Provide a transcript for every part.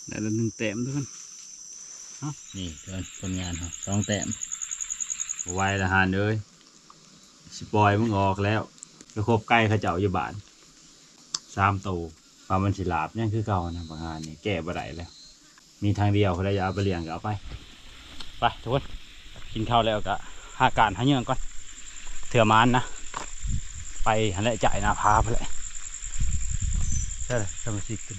ได้ละ1 แต้มทุกคนนี่เกินผลงานครับ2 แต้ม ไวทหารเลยสิปล่อยมึงออกแล้วไปคบใกล้เขาเจ้าอยู่บ้าน3 ตัวปลามันสิลาบยังคือเก่านะบางงานนี่แก้บ่ได้แล้วมีทางเดียวเขาได้จะเอาไปเลี้ยงก็เอาไปทุกคนกินข้าวแล้วก็หาการหาเงื่อนก่อนเถื่อมานนะไปหันแหละจ่ายนาพาไปเลยใช่เลยสมาชิกขึ้น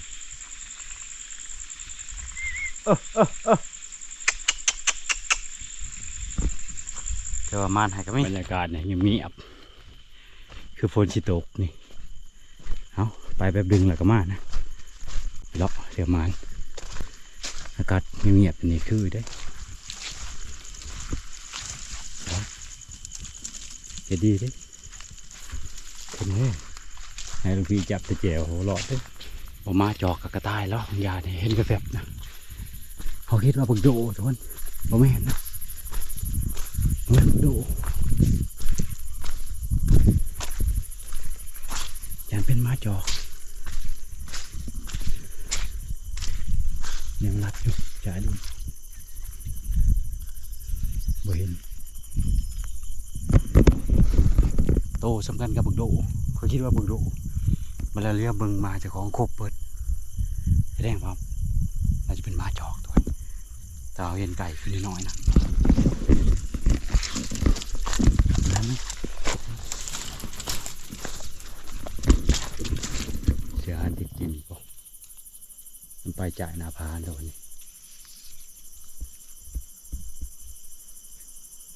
เถื่อมานให้ก็ไม่บรรยากาศเนี่ยยังมีอับคือฝนชิตกนี่เอาไปแบบดึงแล้วก็มานะเลาะเถื่อมานอากาศเงียบๆนี่คือได้จะดีเด้เห็นไหมให้ลูกพี่จับตะเจียวหัวหลอดเด้ออกมาจอกกับกระต่ายแล้วยาเนี่ยเห็นกระแฟบนะเขาคิดว่าบักโดทุกคนบ่ไม่เห็นนะบักโดยันเป็นม้าจอกยังรัดอยู่จ่ายดูบ่เห็นโตสำคัญกับบักโดเขาคิดว่าบักโดมันเรียกเบิ่งมาจากของครบเปิดแสดงว่าน่าจะเป็นม้าจอกตัวแต่เราเห็นไก่ขึ้นน้อยนะนั่นเสืออันที่กินก็มันไปจ่ายนาพาตัวนี้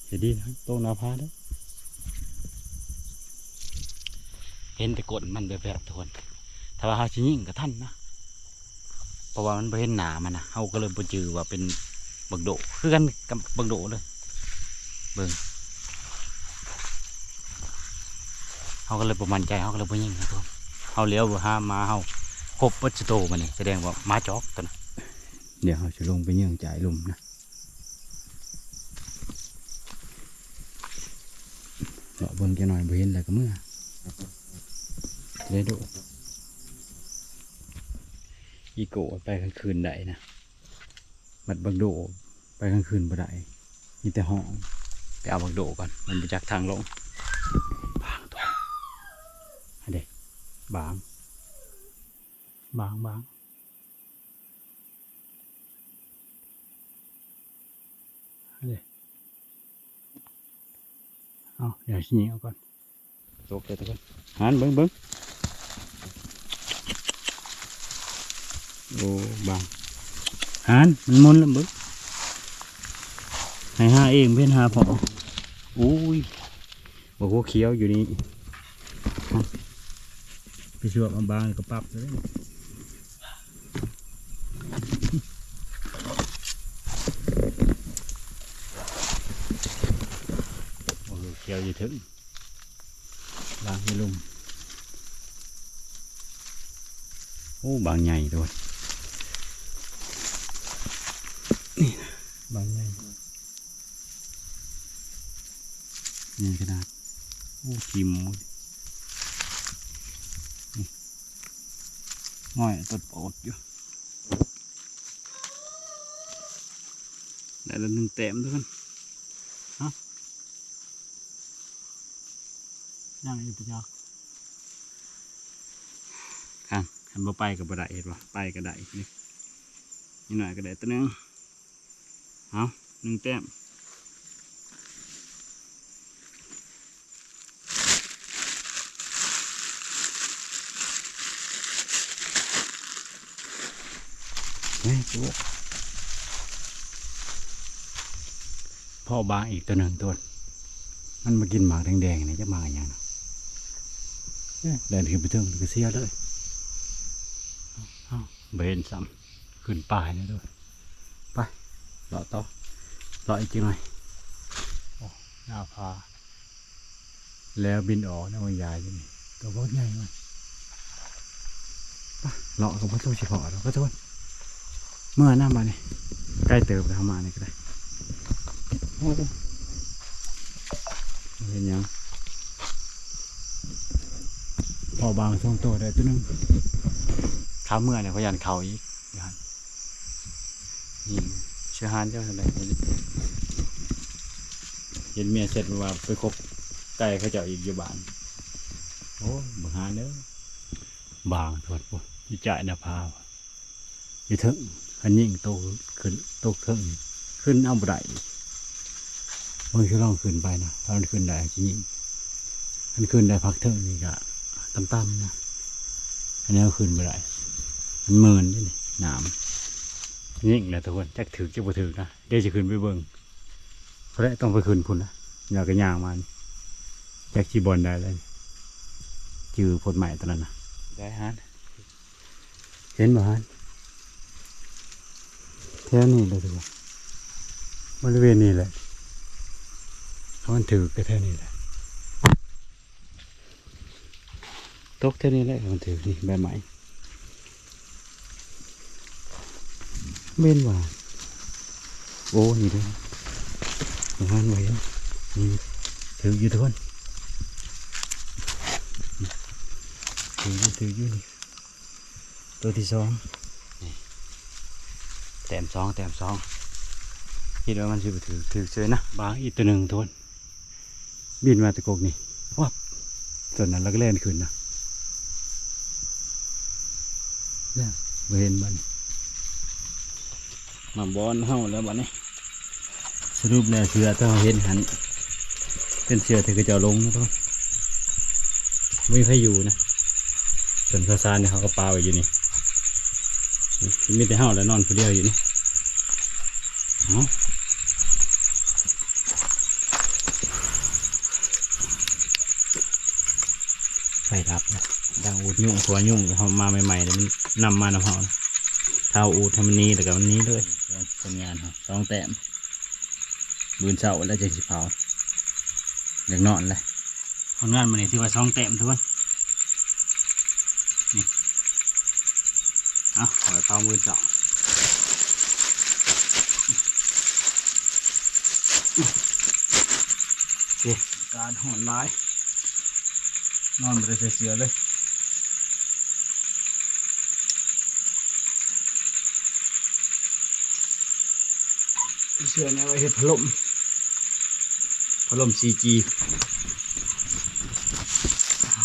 เห็นดีนะโตนาพาได้เห็นแต่กดมันแบบทุกคนถ้าว่าเขาชิ้ยิ่งกับท่านนะเพราะว่ามันไปเห็นหนามันนะเขาก็เลยไปจือว่าเป็นบักโดคือกันกับบักโดเลยเบิ่งเขาก็เลยประมาณใจเขาก็เลยไปยิ่งนะทุกคนเขาเลี้ยวห้ามมาเขาครบวัชโตมันนี่แสดงว่าม้าจอกตัวนั้นเดี๋ยวเขาจะลงไปยิ่งจ่ายลุมนะเลาะเบิ่งแกหน่อยไปเห็นอะไรก็เมื่อเลยดูอีโก้ไปกลางคืนได้นะบัดบักโดไปกลางคืนบ่ได้มีแต่ห้องไปเอาบักโดก่อนมันไปจากทางลงบางตัวอันเด็กบางอันเด็กเอาเดี๋ยวชี้เอาก่อนโลกเลยทุกคนหันเบิ้งโอ้บางหันมันมุนแล้วเบิ้งให้หาเองเพื่อนหาพออุ้ยบอกว่าเขียวอยู่นี่ไปช่วยมาบางก็ปรับเลยโอ้เขียวอยู่ถึงบางให้ลุมโอ้บางใหญ่ด้วยนี่นะบางใหญ่นี่ขนาดโอ้ขีหมูง่อยตัดปอดอยู่ได้ละ1 แต้มทุกคนย่างอยู่ปะจ๊ะคันบ่ไปกับบ่ได้เห็นป่ะไปก็ได้นี่หน่อยก็ได้ตัวนึงเอา1 แต้มนี่ตัวพ่อบางอีกตัวหนึ่งตัวมันมากินหมากแดงๆนี่จะมาอย่างนั้นเดินขึ้นไปถึงก็เสียเลยเบนซ้ำขึ้นป่ายนี่ด้วยไปเลาะต่อเลาะอีกทีหน่อยหน้าผาแล้วบินออกนะวันยายจะนี่ตัวบดใหญ่มากเลาะกับพระตู้ชิพอเราก็ทุกเมื่อหน้ามาเนี่ยใกล้เติมแล้วมาเนี่ยก็ได้โอ้เห็นยังพอบางทรงตัวได้ตัวนึงขาเมื่อเนี่ยเขายันเข่าอีกยัน คือหานเจ้าอะไรเห็นเมียเสร็จว่าไปคบไก่เขาเจ้าอีกอยู่บ้านโอ้บังหานเด้อบางทวดพวกยี่จ่ายนาพาวยี่ถึงขันยิ่งโตขึ้นโตขึ้นขึ้นเอาบ่ได้บางทีลองขึ้นไปนะถ้ามันขึ้นได้จริงมันขึ้นได้พักเท่านี้ก็ต่ำๆนะอันนี้ขึ้นบ่ได้มันเมินนี่น้ำยิ่งแหละทุกคนจักถือจักบ่ถือนะเดี๋ยวจะขึ้นไปเบิ่งเพราะได้ต้องไปขึ้นพุ่นนะอยากกระย่างมันจักชีบอลได้เลยจือพดใหม่ตอนนั้นนะได้ฮานเห็นบ่ฮานแค่นี้เลยทุกคนบริเวณนี้แหละเขามันถือก็แค่นี้แหละตกแค่นี้แหละมันถือนี่ใบไม้เม่นว่าโอ้นี่ด้วยประมาณไว้นี่ถืออยู่ทุกคนถืออยู่นี่ตัวที่สองแต้มสองคิดว่ามันจะไปถือเฉยนะบางอีกตัวหนึ่งทุกคนบินมาตะกกนี่วับส่วนนั้นเราก็เล่นขึ้นนะเนี่ยเห็นมันมาบอลเห่าแล้วบ้านนี้สรุปแล้วเสือถ้าเห็นหันเป็นเสือที่เขาจะลงนะทุกคนไม่ค่อยอยู่นะส่วนข้าวสารเนี่ยเขาก็ปาไว้อยู่นี่มีแต่เห่าแล้วนอนคนเดียวอยู่นี่ไฟดับนะดังอูดยุ่งตัวยุ่งเขามาใหม่ๆเลยมันนำมานำเขาเท้าอูดทำมันนี้แต่กับมันนี้เลยผลงานเขา2 แต้มบืนเสาแล้วจะสิเผาอย่างนอนเลยผลงานมันนี่ถือว่า2 แต้มทุกคนนี่เอาขอเผาบืนเสาโอเคการหอนร้ายนอนไม่ได้เสียเลยเสือเนี่ยไว้เห็ดพัดลม 4G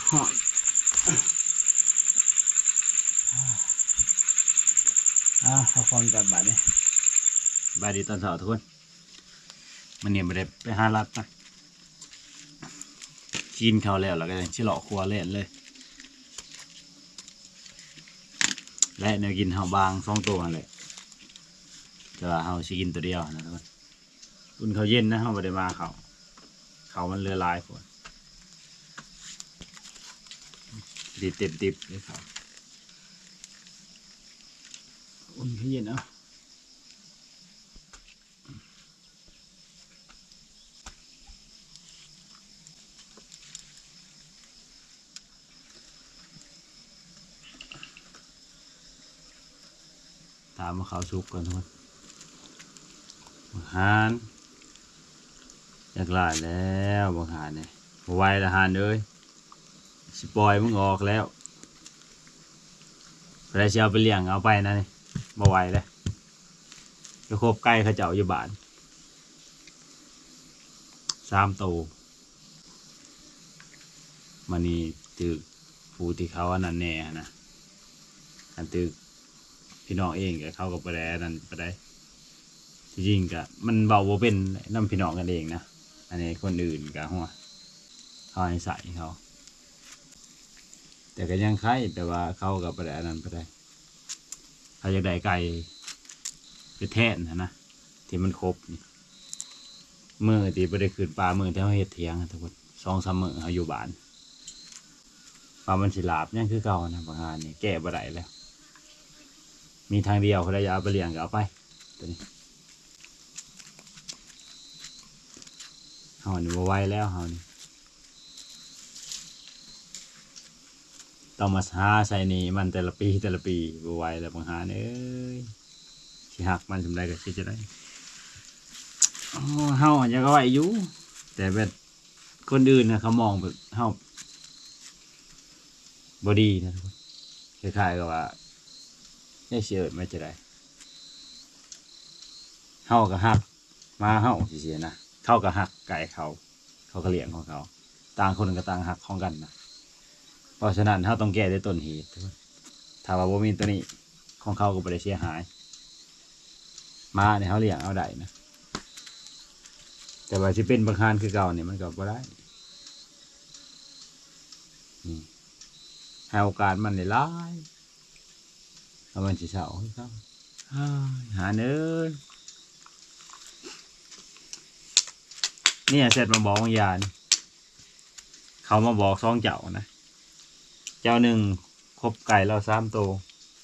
หอนพักผ่อนกันบาดนี้บาดดีตอนเช้าทุกคนมันเนี่ยไม่ได้ไปหาลัดนะกินเขาแล้วก็ยังชิเลาะครัวเล่นเลยและเนื้อกินเฮาบาง2 ตัวเลยแต่ว่าเฮาสิกินตัวเดียวนะทุกคนอุ่นเขาเย็นนะเฮาไม่ได้มาเขามันเรือลายฝนดิบเลยเขาอุ่นเขาเย็นเนาะถามว่าเขาสุกก่อนทุกคนอาหารอยากลายแล้วบางหารเนี่ยไวอาหารเลยสิปล่อยมึงออกแล้วใครจะเอาไปเลี้ยงเอาไปนะนี่บ่ไหวเลยไปคบไก่เขาเจ้าอยู่บ้าน3 ตัวมันนี่ตึกผู้ที่เขาอันนั้นแน่นะอันตึกพี่น้องเองกับเขากับประเดนั่นประเดที่จริงกะมันเบาเป็นน้ำพี่น้องกันเองนะอันนี้คนอื่นกะหัวเขาให้ใส่เขาแต่ก็ยังคล้ายแต่ว่าเขากับประเดนั้นประเดเขาจะได้ไก่ไปแทนนะที่มันครบนี่มือที่ประเดคืนปลามือที่เขาเฮ็ดเถียงทุกคน2-3 มื้อเขาอยู่บ้านปลามันสิลาบยังคือเก่านะบางงานนี่แก้บ่ได้แล้วมีทางเดียวเขาได้ยาไปเลี้ยงก็เอาไปตัวนี้เฮานี่บ่ไหวแล้วเฮานี่ต้องมาหาใส่นี่มันแต่ละปีบ่ไหวแล้วบางหาเอ้ยสิหักมันสำได้ก็สิจะได้เฮาอยากเอาไว้อยู่แต่แบบคนอื่นนะเขามองแบบเฮาบ่ดีนะทุกคนคล้ายๆกับว่าได้เชื่อไม่จะได้ เฮาก็ฮักมาเฮาสิเสียนะเขาก็ฮักไก่เขาก็เลี้ยงของเขาต่างคนก็ต่างฮักของกันนะเพราะฉะนั้นเฮาต้องแก้ด้วยต้นเหตุถ้าว่าบ่มีตัวนี้ของเขาก็บ่ได้เสียหายมาเนี่ยเฮาเลี้ยงเอาได้นะแต่ว่าสิเป็นบางครั้งคือเก่าเนี่ยมันก็บ่ได้นี่ให้โอกาสมันได้หลายเอามันสิเศร้าคือเก่าหาเด้อเนี่ยเสร็จมาบอกบางอย่างเขามาบอกซองเจ้านะเจ้าหนึ่งครบไก่เรา3 ตัว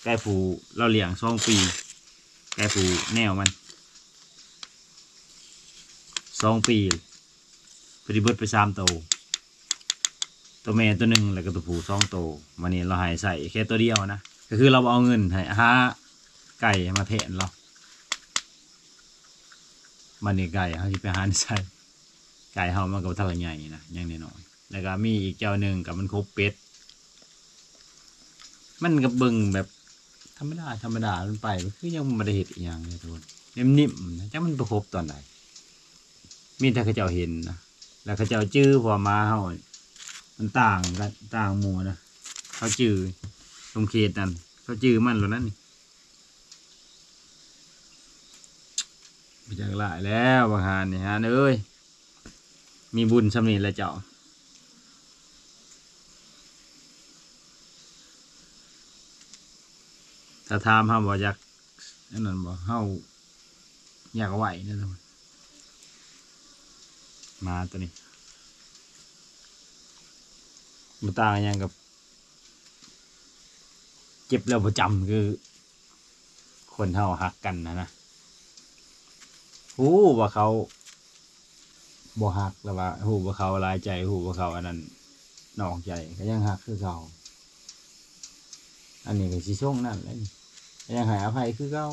ไก่ผูเราเลี้ยง2 ปีไก่ผูแนวมัน2 ปีพอดีเบิดไป3 ตัวตัวแม่ตัวหนึ่งแล้วก็ตัวผู2 ตัววันนี้เราหายใส่แค่ตัวเดียวนะก็คือเราเอาเงินให้หาไก่มาแทนเรามันนี่ไก่เขาจะไปหาใส่ไก่เขามันก็ทะเลใหญ่นะอย่างน้อยๆแล้วก็มีอีกเจ้าหนึ่งกับมันครบเป็ดมันกับเบิ่งแบบธรรมดามันไปมันคือยังไม่ได้เห็นอย่างเลยทุกคนนิ่มๆนะจังมันประคบตอนไหนมีแต่เขาเจ้าเห็นนะแล้วเขาเจ้าจื้อพอมาเขามันต่างกันต่างหมู่นะเขาจื้อตรงเขตนั่นเขาจื้อมันแล้วนั่นนี่ไปจากหลายแล้วบางฮานนี่ฮะเอ้ยมีบุญสำนีแล้วเจ้าถ้าถามเฮาบ่อยากนั่นบ่เฮาอยากเอาไหวนะทุกคนมาตัวนี้มันต่างกันยังกับเจ็บแล้วประจำคือคนเฮาหักกันนะฮู้ว่าเขาบ่หักแล้วว่าฮู้ว่าเขาลายใจฮู้ว่าเขาอันนั้นนอกใจก็ยังหักคือเขาอันนี้ก็สิส่งนั่นแหละนี่ก็ยังให้อภัยคือเขา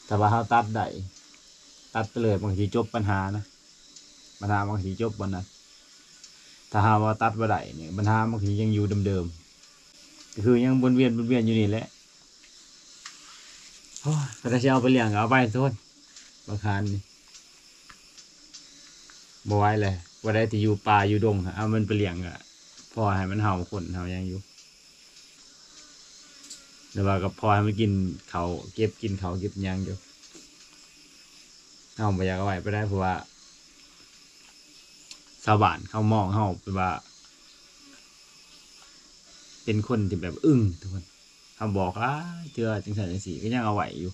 แต่ว่าเขาตัดได้ตัดไปเลยบางทีจบปัญหานะปัญหาบางทีจบวันนั้นถ้าหาว่าตัดบ่ได้เนี่ยปัญหาบางทียังอยู่เดิมๆก็คือยังวนเวียนอยู่นี่แหละโอ้ยถ้าจะเอาไปเลี้ยงก็เอาไปโทษบางครั้งนี่บ่ไหวเลยว่าได้ที่อยู่ป่าอยู่ดงเอามันไปเลี้ยงอะพอให้มันเห่าคนเห่ายังอยู่หรือว่าก็พอให้มันกินเขาเก็บกินเขาเก็บยังอยู่เอาไปอยากเอาไว้ไปได้เพราะว่าชาวบ้านเขามองเขาเป็นว่าเป็นคนที่แบบอึ้งทุกคนเขาบอกเจอจังสันจังสีก็ยังเอาไหวอยู่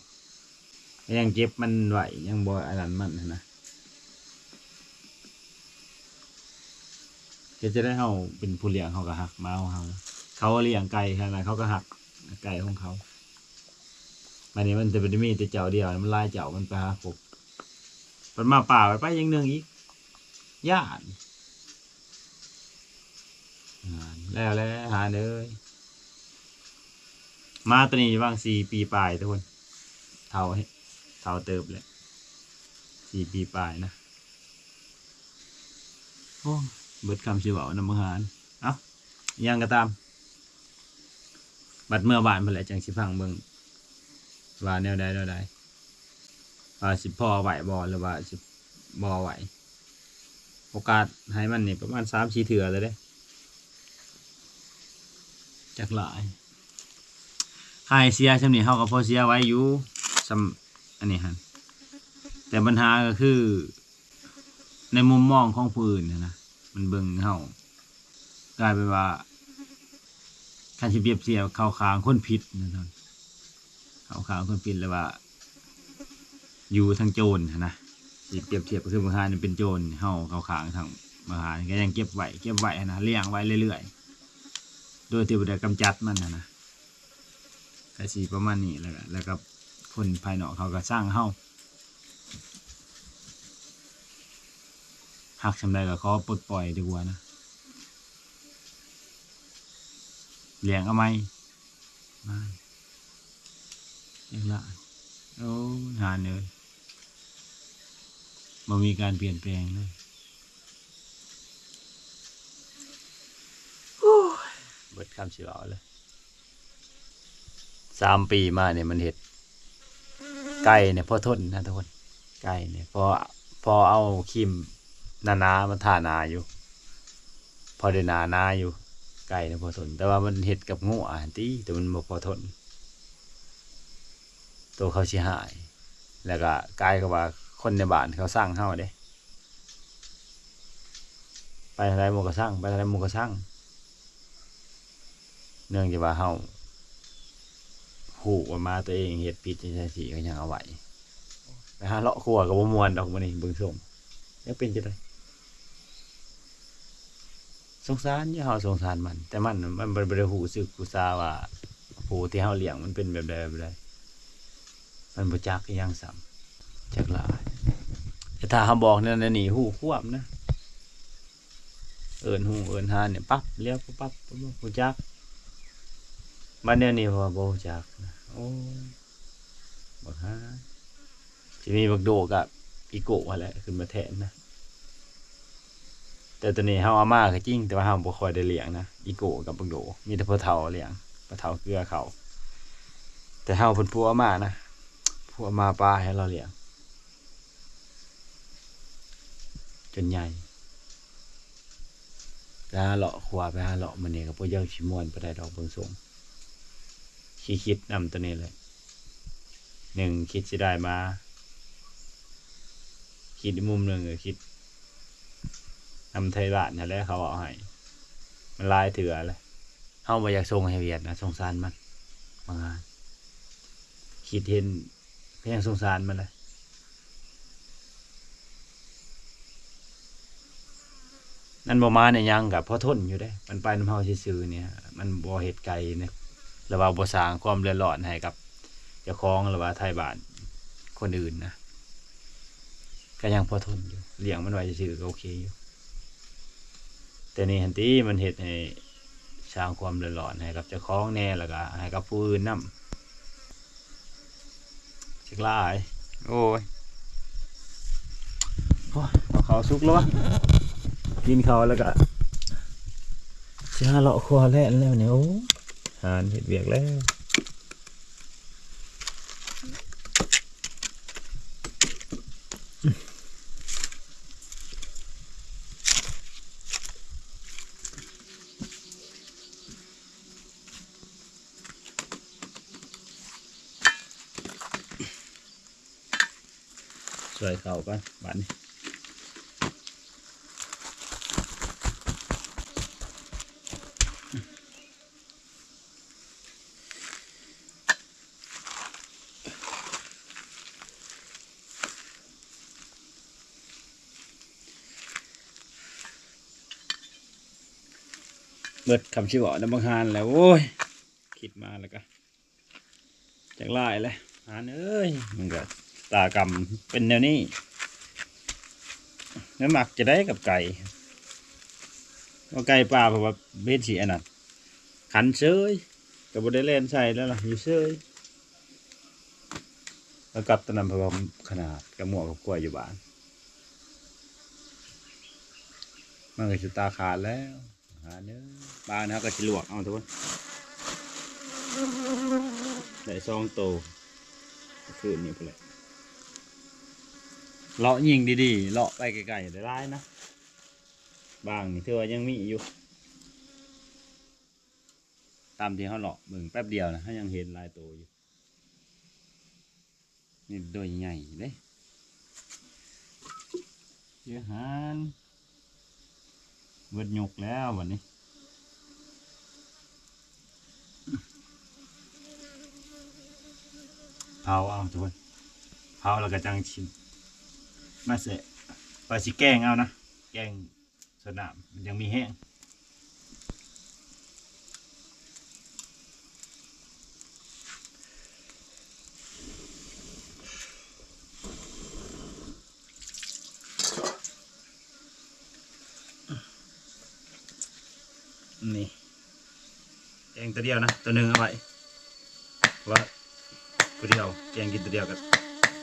ก็ยังเก็บมันไหวยังบ่อะไรมันนะก็จะได้เขาเป็นผู้เลี้ยงเขาก็หักมาเขาเลี้ยงไก่ขนาดเขาก็หักไก่ของเขาวันนี้มันจะเป็นมีแต่เจ้าเดียวมันไล่เจ้ามันไปหาพบมันมาป่าไปยังหนึ่งอีกญาติแล้วหาเลยมาตัวนี้ว่าง4 ปีปลายทุกคนเท่าเติบเลย4 ปีปลายนะโอ้เบิดคำชิวเอานำอาหารเอ้ายังก็ตามบัดเมื่อวานเมื่อไรจังสิฟังเบิ่งว่าแนวใดว่าสิพ่อไหวบ่หรือว่าสิบ่ไหวโอกาสให้มันนี่ประมาณ3-4 เถื่อเลยเด้จักหลายค่าเสียชำนี้เฮาก็พอเสียไว้อยู่ซำอันนี้ฮะแต่ปัญหาก็คือในมุมมองของผู้อื่นนะมันเบิ่งเฮากลายเป็นว่าการสิเปรียบเทียบเข้าข้างคนผิดนะครับเข้าข้างคนผิดเลยว่าอยู่ทางโจรนะสิเปรียบเทียบก็คือบางฮานี่เป็นโจรเฮาเข้าข้างทางบางฮาก็ยังเก็บไว้นะเลี้ยงไว้เรื่อยๆโดยที่บ่ได้กำจัดมันนะก็สิประมาณนี้แล้วก็คนภายนอกเขาก็สร้างเฮาหักสำใดก็ขอปลดปล่อยดีกว่านะเลี้ยงเอาไหมไม่ยังละโอ้หาเลยมันมีการเปลี่ยนแปลงเลยเบิดคำเสียเอาเลย3 ปีมาเนี่ยมันเห็ด ไก่เนี่ยพอทนนะทุกคนไก่เนี่ยพอเอาครีมหนาๆมาทาหนาอยู่ พอได้หนาอยู่ไก่เนี่ยพอทนแต่ว่ามันเห็ดกับงูอ่ะตีแต่มันบ่พอทนตัวเขาสิหาย แล้วก็กลายกับว่าคนในบ้านเขาสร้างเฮาเด้ไปทางใดหมู่ก็สร้างไปทางใดหมู่ก็สร้างเนื่องจากว่าเฮาฮู้ว่ามาตัวเองเฮ็ดผิดจังซี่สิก็ยังเอาไว้ไปหาเลาะครัวก็บ่ม่วนดอกมื้อนี้เบิ่งส่งยังเป็นจังได๋สงสารอยู่เฮาสงสารมัน แต่มันบ่ได้ฮู้สึกอุตส่าห์ว่าผู้ที่เฮาเลี้ยงมันเป็นแบบใดมันบ่จักอิหยังซ้ำจักหลายแต่ถ้าเฮาบอกนั่นนี่ฮู้ควบนะเอิ้นฮู้เอิ้นหาเนี่ยปั๊บเลี้ยวปั๊บฮู้จักบัดเดี๋ยวนี้ว่าบ่รู้จักนะโอ้บักหาสิมีบักโดกับอีโก้นั่นแหละขึ้นมาแทนนะแต่ตัวนี้เฮาเอามาก็จริงแต่ว่าเฮาบ่ค่อยได้เลี้ยงนะอีโก้กับบักโดมีแต่พ่อเฒ่าเลี้ยงพ่อเฒ่าเกลือเขาแต่เฮาเพิ่นผู้เอามานะผู้เอามาปลาให้เราเลี้ยงจนใหญ่ไปหาเลาะขวาไปหาเลาะมื้อนี้ก็บ่ยังสิม่วนปานใดดอกเบิ่งทรงขี้คิดนำตัวนี้เลย1คิดสิได้มาคิดอีกมุมหนึงก็คิดนำไทยบ้านนั่นแหละเขาเอาให้มันหลายเถื่อเลยเฮาบ่อยากส่งให้เวียดนะสงสารมันบางงานคิดเห็นก็ยังสงสารมันเลยนั่นบ่มาเนี่ยยังกับพอทนอยู่ได้มันไปนำเฮาซื่อๆเนี่ยมันบ่เฮ็ดไกลเนี่ยแล้วว่าบ่สร้างความเดือดร้อนให้กับเจ้าของหรือว่าไทยบ้านคนอื่นนะก็ยังพอทนอยู่เลี้ยงมันไว้ซื่อๆก็โอเคอยู่แต่นี่หันติมันเฮ็ดให้สร้างความเดือดร้อนให้กับเจ้าของแน่แล้วก็ให้กับผู้อื่นนำจักหลายโอ้ยเอาข้าวสุกแล้ววะกินข้าวแล้วก็สิหาเลาะครัวแล้วเนี่ยโอ้หาเฮ็ดเวียกแล้วช่วยเข้าก่อนบัดนี้เบิดคำชื่อบอกน้ำบางฮานแล้วโอ้ยคิดมาแล้วก็จักหลายเลยฮานเอ้ยมันก็ตากรรมเป็นแนวนี้แล้วหมักจะได้กับไก่ว่าไก่ป่าเพราะว่าเบ็ดสีอันนั้นขันเชยกับบได้เล่นใส่แล้วล่ะอยู่เชยแล้วกับตะนำเพราะว่าขนาดกับหมวกกับกล้วยอยู่บ้านมันก็จะตาขาดแล้วหาเนื้อบ้านนะครับก็จะลวกเอาทุกคนได้ซองโตคืนนี้ไปเลยเลาะยิงดีๆเลาะไปไกลๆได้ร้ายนะบางนี่เธอยังมีอยู่ตามที่เขาเลาะมึงแป๊บเดียวนะเขายังเห็นลายโตอยู่นี่โดยใหญ่เลยเยอะหันเบิดหยกแล้ววันนี้เผาเอาทุกคนเผาแล้วก็จังชิมมาเสะไปสิแกงเอานะแกงสนามมันยังมีแห้งนี่แกงตัวเดียวนะตัวหนึ่งเอาไว้ว่าตัวเดียวแกงกินตัวเดียวกับ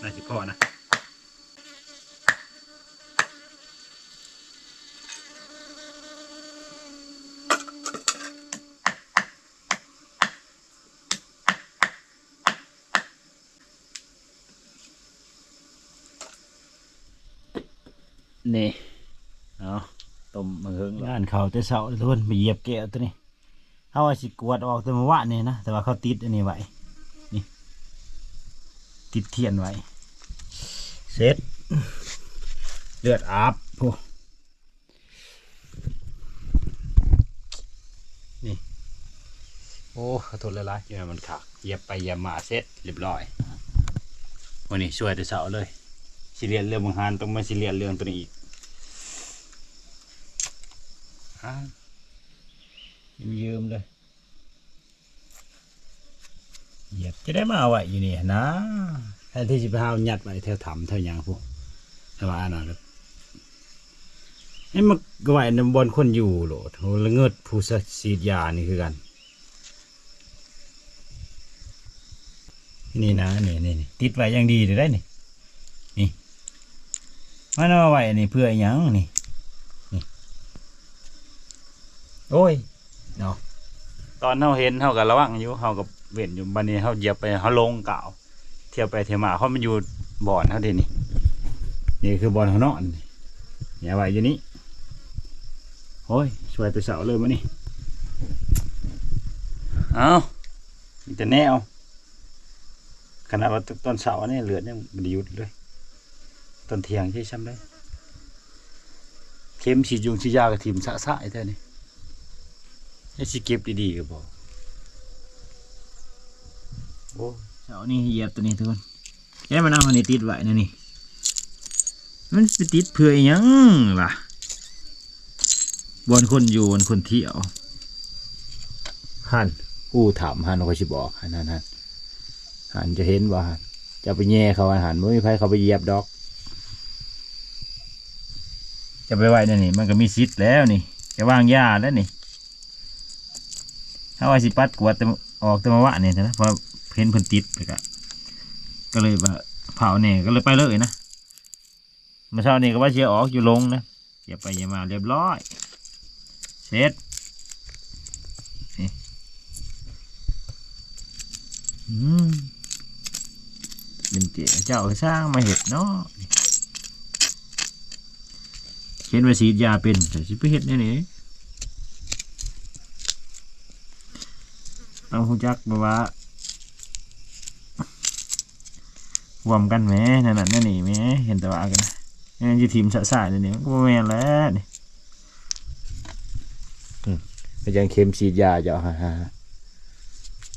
นายสิพ่อนะ นี่เอาต้มมะเขือง งานเขาแต่เสาทุกคนไปเหยียบแก้วตัวนี้เขาว่าสิกวดออกแต่เมื่อวานนี่นะแต่ว่าเขาติดอันนี้ไว้นี่ติดเทียนไว้เสร็จเลือดอาบพวกนี่โอ้ขอโทษเลยล่ะที่มันขาดเหยียบไปเหยียบมาเสร็จเรียบร้อยวันนี้ช่วยแต่เสาเลยสิเรียนเรื่องบางฮานต้องมาสิเรียนเรื่องตัวนี้อีกยืมเลยเหยียบจะได้มาเอาไว้อยู่นี่นะแทนที่จะไปเอาหยัดไว้แถวถ้ำแถวหยังพวกแต่ว่าอันนั้นนี่มันก็ไว้ในบนคนอยู่โหลดโหละเงิดผู้ฉีดยานี่คือกันนี่นะนี่ติดไว้อย่างดีเลยได้นี่มันเอาไว้นี่เพื่อหยังนี่โอ้ยเนาะตอนเขาเห็นเขากับระวังอยู่เขากับเว้นอยู่บันนี้เขาเหยียบไปเขาลงเก่าเที่ยวไปเที่ยวมาเขามันอยู่บ่อนเขาเดี๋ยวนี้นี่คือบ่อนเขานอนเนี่ยไว้อยู่นี้โอ้ยช่วยตัวเสาเลยมั้นี่เอามีแต่แนวขนาดว่าต้นเสาเนี่ยเหลือเนี่ยมันหยุดเลยต้นเทียงใช่ซ้ำเลยเข้มฉีดยุงฉีดยากระถิ่มสะสายแท้นี่ให้สิเก็บดีๆก็บอกโอ้เสานี่เหยียบตัวนี้ทุกคนแค่มันเอาอันนี้ติดไว้นะนี่มันไปติดเพื่อยังล่ะบนคนอยู่บนคนเที่ยวหันอู้ถามหันเขาสิบอกหันจะเห็นว่าจะไปแย่เขาหันไม่มีใครเขาไปเหยียบดอกจะไปไว้นี่มันก็มีซิดแล้วนี่จะวางยาแล้วนี่ถ้าว่าสิปัดกวดออกแต่มาวะเนี่ยนะพอเห็นเพิ่นติดก็เลยว่าเผาเนี่ยก็เลยไปเลยนะเมื่อเช้านี้ก็ว่าเชียร์ออกอยู่ลงนะอย่าไปอย่ามาเรียบร้อยเสร็จนี่เป็นเจ้าเจ้าสร้างมาเห็ดเนาะเห็นว่าสีดยาเป็นแต่สิไปเห็ดนี่นี่ต้องรู้จักแบบว่ารวมกันแหมนั่นนี่แหมเห็นแต่ว่ากันนี่จะทีมสายๆเลยเนี่ยก็แม่นแล้วนี่ก็ยังเข็มฉีดยาเจ้า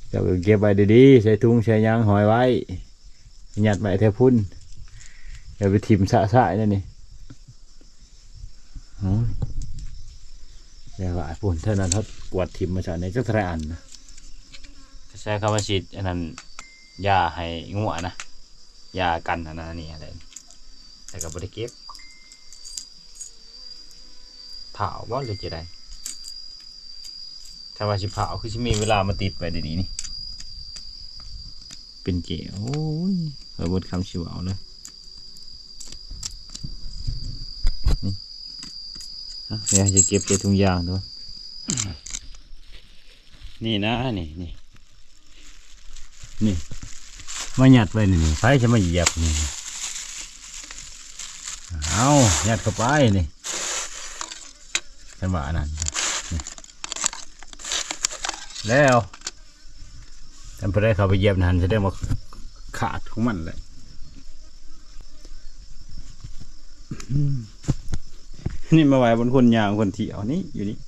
เจ้าเก็บไว้ดีๆใส่ถุงใส่ยางหอยไว้หยัดไว้แถวพุ่นอย่าไปทีมสายๆนั่นนี่เดี๋ยวว่าพุ่นเท่านั้นเขาปวดทีมมาจากในเจ้าทรายอันนะใช้คำว่าฉีดอันนั้นยาให้งัวนะยากันอันนั้นนี่อะไรแต่ก็บ่ได้เก็บเผาว่าเลยจะได้ถ้าว่าสิเผาคือสิมีเวลามาติดไว้ดีๆนี่เป็นเจ๋โอ้ยบทคำชิวเอาเลยนี่เดี๋ยวจะเก็บใส่ถุงยางด้วยนี่นะนี่มาหยัดไว้นี่ไฟจะมาเหยียบนี่เอาหยัดเข้าไปนี่จังหวะนั้นแล้วแต่พอได้เขาไปเหยียบนั่นจะได้มาขาดของมันเลยนี่มาไว้บนคนยางคนเที่ยวนี่อยู่นี่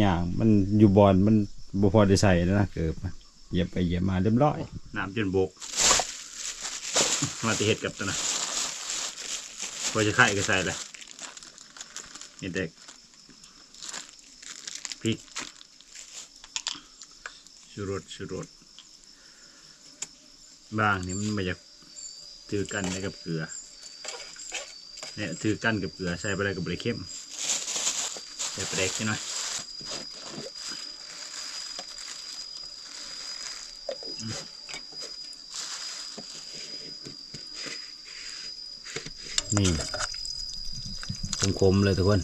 ยางมันอยู่บอนมันบ่พอได้ใส่แล้วนะเกิดเหยียบไปเหยียบมาเรียบร้อยน้ำจนบกมาติเห็ดกับตัวนะพอจะไข่ก็ใส่เลยนี่เด็กพริกชูรสบางนี่มันมาจากถือกันกับเกลือเนี่ยถือกันกับเกลือใส่ไปเลยกับเบรเข้มใส่ไปเด็กนิดหน่อยนี่คมๆเลยทุกคน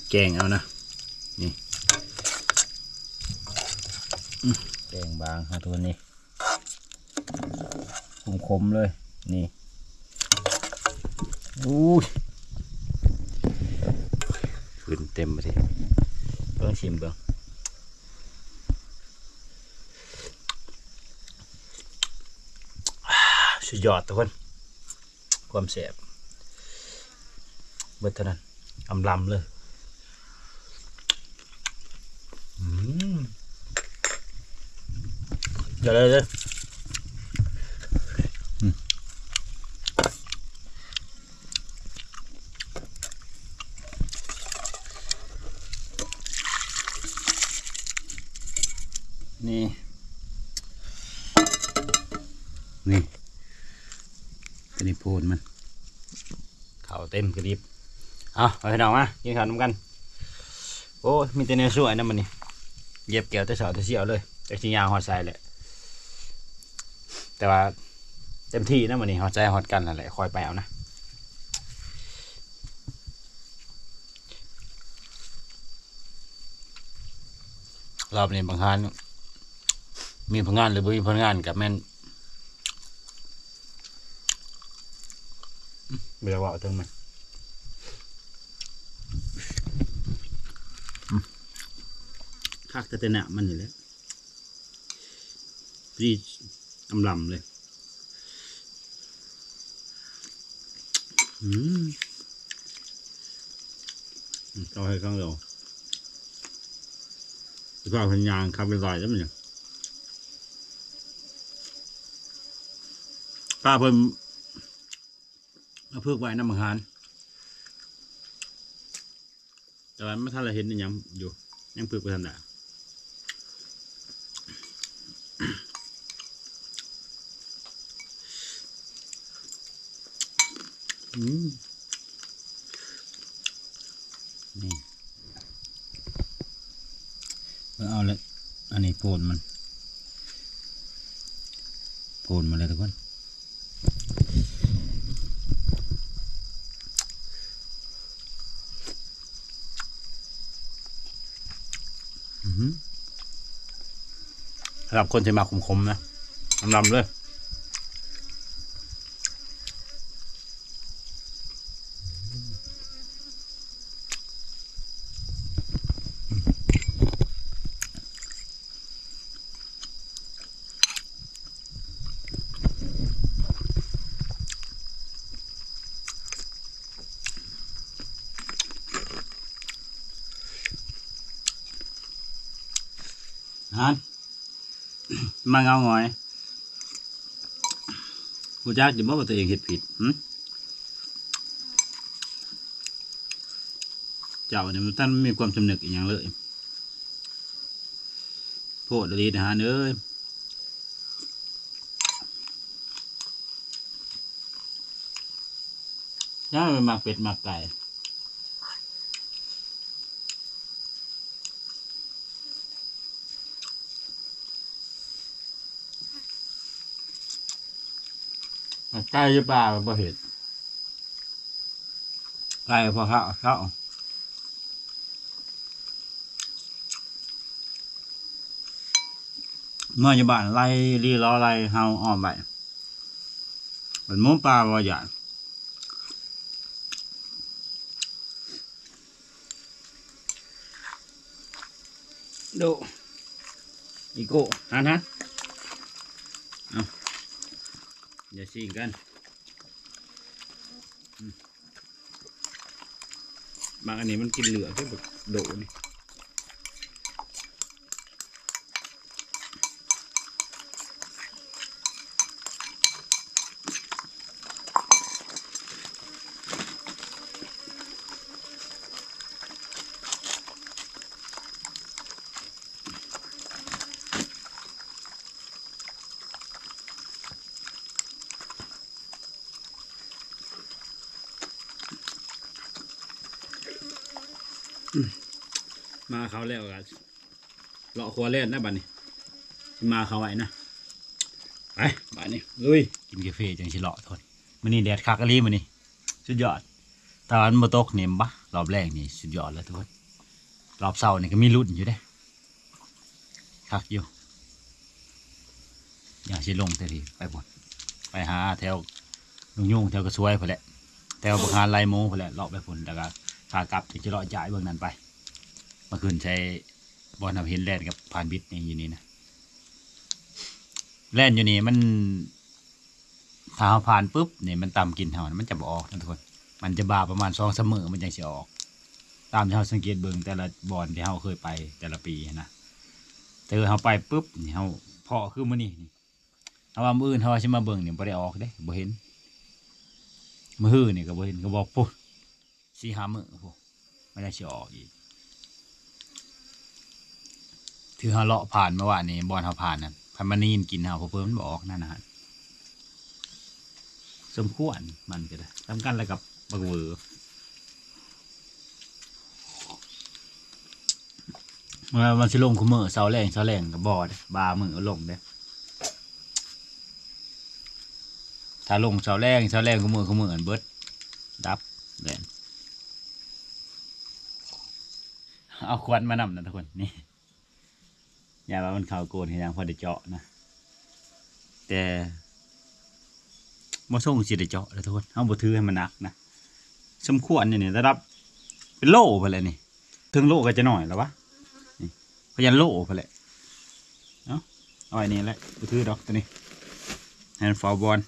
แกงเอานะนี่แกงบางครับทุกคนนี่คมๆเลยนี่ อู้ยฟืนเต็มไปเลยเบิ่งชิมเบิ่งสุดยอดทุกคนความแสบเบิดเท่านั้นอำลำเลยเดี๋ยวเลยนี่กระดิบโพนมันเขาเต็มกระดิบเอาไปน้องมากินข้าวน้ำกันโอ้มีแต่เนื้อสวยนะมันนี่เย็บแก้วแต่เสาแต่เสียวเลยแต่ชิ้นยาวหอดใส่แหละแต่ว่าเต็มที่นะมันนี่หอดใจหอดกันอะไรคอยไปเอานะรอบนี้บางครั้งมีผลงานหรือไม่มีผลงานกับแม่นเบียร์ว่าถึงมันคักแต่เนะมันอยู่แล้วพี่อำลำเลยต่อให้ข้างเดียวจะพาพันยางขับไปลอยแล้วมันเนี่ยป้าเพิ่มเอาเพื่อไว้น้ำมันหานแต่ว่าไม่ทันเราเห็นยังอยู่ยังเพื่อไปทันด่านี่เอาเลยอันนี้โพนมันเลยทุกคนสำหรับคนที่มาขมๆนะลำเลยมาเงาหงอยผู้จักจะบอกว่าตัวเองเห็ดผิดเจ้าเนี่ยมันท่านไม่มีความสำนึกอีกอย่างเลยโพดดีนะฮะเอ้ยย่าไปหมักเป็ดหมักไก่ใกล้จะป่าพอเห็ดใกล้พอเข้าเมื่ออยู่บ้านไล่รีล้อไล่เฮาอ้อมไปเป็นมุ้งปลาบ่ใหญ่ดูอีโก้ฮันเอาอย่าชิงกันบางอันนี้มันกินเหลือแค่แบบโดนี่มาเขาแล้วกันเลาะครัวเล่นนะบัดนี้มาเขาไว้นะไปบัดนี้ลุยกินกาแฟจังสิเลาะทนมันนี่แดดคักกะลีมันนี่สุดยอดตอนมาตกเนี่ยปะรอบแรกนี่สุดยอดแล้วทุกคนรอบเสาร์นี่ก็มีรุ่นอยู่เด้คักอยู่อย่างสิลงแต่ทีไปหมดไปหาแถวลุงยุ่งแถวกระซวยพอแหละ แต่ว่าประหารไล่โมไปแหละเลาะไปพุ่นแล้วก็ขากลับจะเลาะจ่ายเบื้องนั้นไปเมื่อคืนใช้บอลทำเห็นแล่นกับผ่านบิดนี่อยู่นี่นะแล่นอยู่นี่มันถ้าเราผ่านปุ๊บนี่มันต่ำกินเท่ามันจะบออกนะทุกคนมันจะบาประมาณ2 เสมอมันจะออกตามที่เราสังเกตเบิ่งแต่ละบอลที่เราเคยไปแต่ละปีนะแต่เราไปปุ๊บนี่เราเพาะคือมื้อนี้นี่เอาว่ามื้ออื่นเราสิมาเบิ่งนี่บ่ได้ออกเด้บ่เห็นมื้อฮื้อนี่ก็บ่เห็นก็บอกปุ๊บ4-5 มื้อพวกมันจะสิออกอีกถือเราเลาะผ่านเมื่อวานนี้บอลเราผ่านนั่นพันมานีนกินเราเพิ่มมันบ่ออกนั่นนะฮะสมควรมันก็ได้ทำกันอะไรกับบักเวอร์มันสิลงคุมือเสาแรงกับบอดบามือลงเด้ถ้าลงเสาแรงคุมืออันเบิดดับแดนเอาควันมานำนะทุกคนนี่อย่าว่ามันข่าวโกนให้ยังพอได้เจาะนะแต่บ่ส่งสิได้เจาะเลยทุกคนเอาบ่ถือให้มันหนักนะสมควรนี่ระดับเป็นโล่ไปเลยนี่ถึงโล่ก็จะหน่อยแล้ววะนี่พยันโล่ไปเลยเอาไอ้นี่แหละบ่ถือดอกตัวนี้ให้มันฟาวบอล